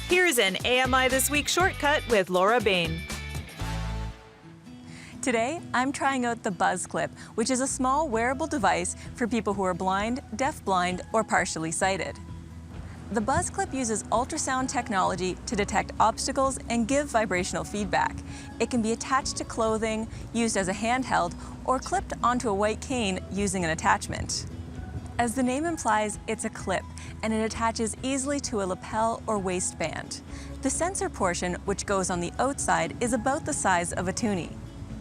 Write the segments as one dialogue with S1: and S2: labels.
S1: Here's an AMI This Week shortcut with Laura Bain.
S2: Today, I'm trying out the Buzz Clip, which is a small wearable device for people who are blind, deafblind, or partially sighted. The Buzz Clip uses ultrasound technology to detect obstacles and give vibrational feedback. It can be attached to clothing, used as a handheld, or clipped onto a white cane using an attachment. As the name implies, it's a clip, and it attaches easily to a lapel or waistband. The sensor portion, which goes on the outside, is about the size of a toonie.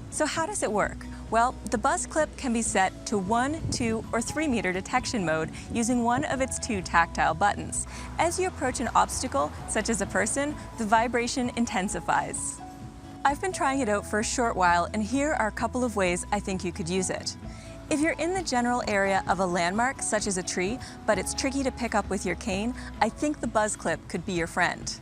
S2: So how does it work? Well, the Buzz Clip can be set to 1, 2, or 3 meter detection mode using one of its 2 tactile buttons. As you approach an obstacle, such as a person, the vibration intensifies. I've been trying it out for a short while, and here are a couple of ways I think you could use it. If you're in the general area of a landmark, such as a tree, but it's tricky to pick up with your cane, I think the Buzz Clip could be your friend.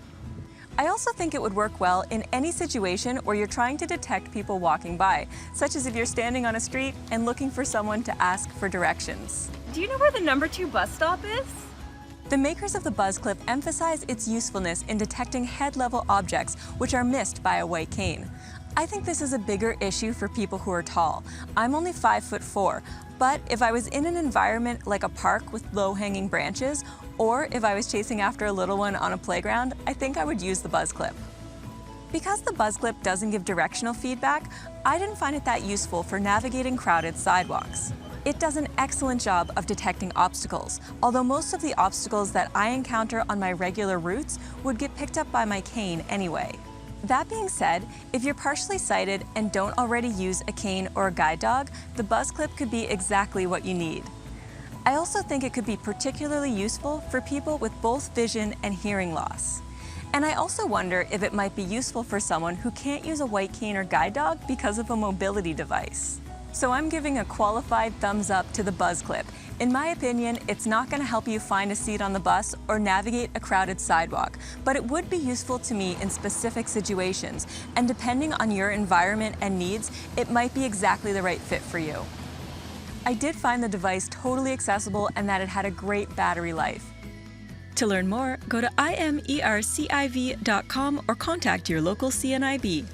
S2: I also think it would work well in any situation where you're trying to detect people walking by, such as if you're standing on a street and looking for someone to ask for directions.
S3: Do you know where the number 2 bus stop is?
S2: The makers of the Buzz Clip emphasize its usefulness in detecting head-level objects, which are missed by a white cane. I think this is a bigger issue for people who are tall. I'm only 5'4", but if I was in an environment like a park with low-hanging branches, or if I was chasing after a little one on a playground, I think I would use the Buzz Clip. Because the Buzz Clip doesn't give directional feedback, I didn't find it that useful for navigating crowded sidewalks. It does an excellent job of detecting obstacles, although most of the obstacles that I encounter on my regular routes would get picked up by my cane anyway. That being said, if you're partially sighted and don't already use a cane or a guide dog, the Buzz Clip could be exactly what you need. I also think it could be particularly useful for people with both vision and hearing loss. And I also wonder if it might be useful for someone who can't use a white cane or guide dog because of a mobility device. So I'm giving a qualified thumbs up to the Buzz Clip. In my opinion, it's not going to help you find a seat on the bus or navigate a crowded sidewalk, but it would be useful to me in specific situations, and depending on your environment and needs, it might be exactly the right fit for you. I did find the device totally accessible and that it had a great battery life. To learn more, go to imerciv.com or contact your local CNIB.